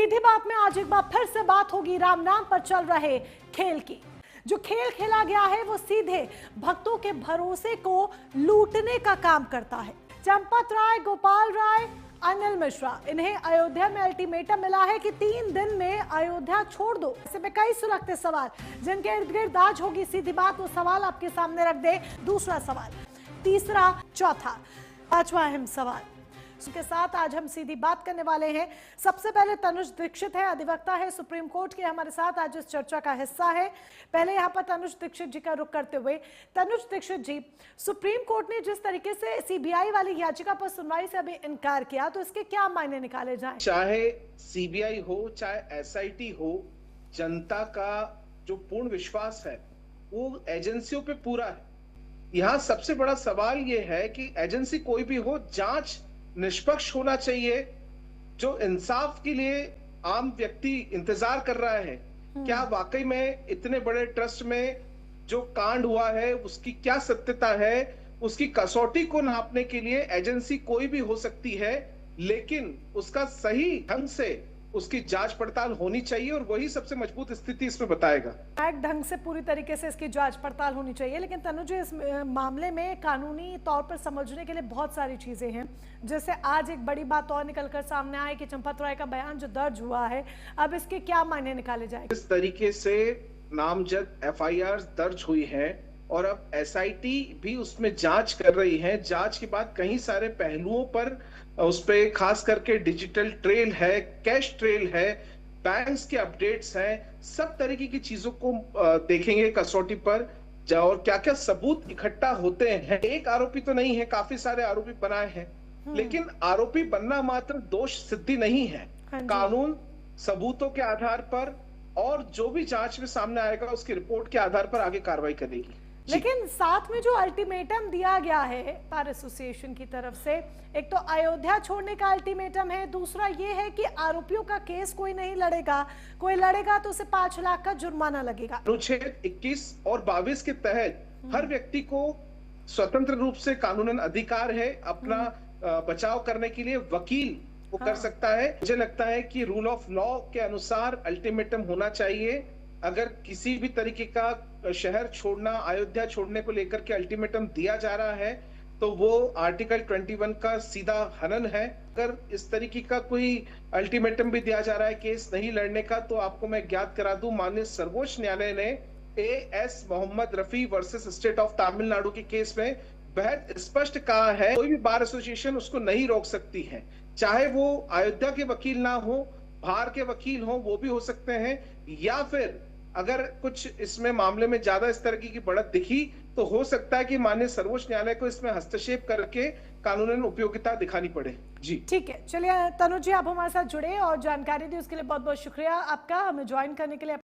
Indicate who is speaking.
Speaker 1: सीधी बात में आज एक बार फिर से बात होगी राम नाम पर चल रहे खेल की। जो खेल खेला गया है वो सीधे भक्तों के भरोसे को लूटने का काम करता है। चंपत राय, गोपाल राय, अनिल मिश्रा, इन्हें अयोध्या में अल्टीमेटम मिला है कि 3 दिन में अयोध्या छोड़ दो। ऐसे में कई सुलगते सवाल जिनके इर्द गिर्द आज होगी सीधी बात, वो सवाल आपके सामने रख दे। दूसरा सवाल, तीसरा, चौथा, पांचवा अहम सवाल के साथ आज हम सीधी बात करने वाले हैं। सबसे पहले तनुज दीक्षित है, अधिवक्ता है सुप्रीम कोर्ट के, हमारे साथ आज इस चर्चा का हिस्सा है। पहले यहाँ पर तनुज दीक्षित जी का रुख करते हुए, तनुज दीक्षित जी, सुप्रीम कोर्ट ने जिस तरीके से सीबीआई वाली याचिका पर सुनवाई से अभी इनकार किया, तो इसके क्या मायने निकाले जाएं?
Speaker 2: चाहे सीबीआई हो चाहे एसआईटी हो, जनता का जो पूर्ण विश्वास है वो एजेंसियों पे पूरा है। यहाँ सबसे बड़ा सवाल ये है कि एजेंसी कोई भी हो, जांच निष्पक्ष होना चाहिए। जो इंसाफ के लिए आम व्यक्ति इंतजार कर रहा है, क्या वाकई में इतने बड़े ट्रस्ट में जो कांड हुआ है उसकी क्या सत्यता है, उसकी कसौटी को नापने के लिए एजेंसी कोई भी हो सकती है, लेकिन उसका सही ढंग से उसकी जांच पड़ताल होनी चाहिए और वही सबसे मजबूत स्थिति इसमें बताएगा।
Speaker 1: एक ढंग से पूरी तरीके से इसकी जांच पड़ताल होनी चाहिए, लेकिन तनुज जी, इस मामले में कानूनी तौर पर समझने के लिए बहुत सारी चीजें हैं। जैसे आज एक बड़ी बात और निकलकर सामने आई कि चंपत राय का बयान जो दर्ज हुआ है, अब इसके क्या मायने निकाले जाएंगे?
Speaker 2: इस तरीके से नामजद एफआईआर दर्ज हुई है और अब एसआईटी भी उसमें जांच कर रही है। जांच के बाद कई सारे पहलुओं पर उस पे खास करके डिजिटल ट्रेल है, कैश ट्रेल है, बैंक्स के अपडेट्स हैं, सब तरीके की चीजों को देखेंगे कसौटी पर, और क्या क्या सबूत इकट्ठा होते हैं। एक आरोपी तो नहीं है, काफी सारे आरोपी बनाए हैं, लेकिन आरोपी बनना मात्र दोष सिद्धि नहीं है। कानून सबूतों के आधार पर और जो भी जांच में सामने आएगा उसकी रिपोर्ट के आधार पर आगे कार्रवाई करेगी।
Speaker 1: लेकिन साथ में जो अल्टीमेटम दिया गया है बार एसोसिएशन की तरफ से, एक तो अयोध्या छोड़ने का अल्टीमेटम है, दूसरा ये है कि आरोपियों का केस कोई नहीं लड़ेगा, कोई लड़ेगा तो उसे 5 लाख का जुर्माना लगेगा।
Speaker 2: अनुच्छेद 21 और 22 के तहत हर व्यक्ति को स्वतंत्र रूप से कानूनन अधिकार है अपना बचाव करने के लिए वकील वो कर सकता है। मुझे लगता है कि रूल ऑफ लॉ के अनुसार अल्टीमेटम होना चाहिए। अगर किसी भी तरीके का शहर छोड़ना, अयोध्या छोड़ने को लेकर के अल्टीमेटम दिया जा रहा है तो वो आर्टिकल 21 का सीधा हनन है। अगर इस तरीके का कोई अल्टीमेटम भी दिया जा रहा है केस नहीं लड़ने का, तो आपको मैं ज्ञात करा दूं, माननीय सर्वोच्च न्यायालय ने AS Mohammad Rafi versus state of Tamil Nadu के केस में बेहद स्पष्ट कहा है कोई भी बार एसोसिएशन उसको नहीं रोक सकती है। चाहे वो अयोध्या के वकील ना हो, बाहर के वकील हो, वो भी हो सकते हैं, या फिर अगर कुछ इसमें मामले में ज्यादा इस तरह की बढ़त दिखी तो हो सकता है कि माननीय सर्वोच्च न्यायालय को इसमें हस्तक्षेप करके कानूनन उपयोगिता दिखानी पड़े। जी
Speaker 1: ठीक है, चलिए तनुज जी, आप हमारे साथ जुड़े और जानकारी दी उसके लिए बहुत बहुत शुक्रिया आपका, हमें ज्वाइन करने के लिए।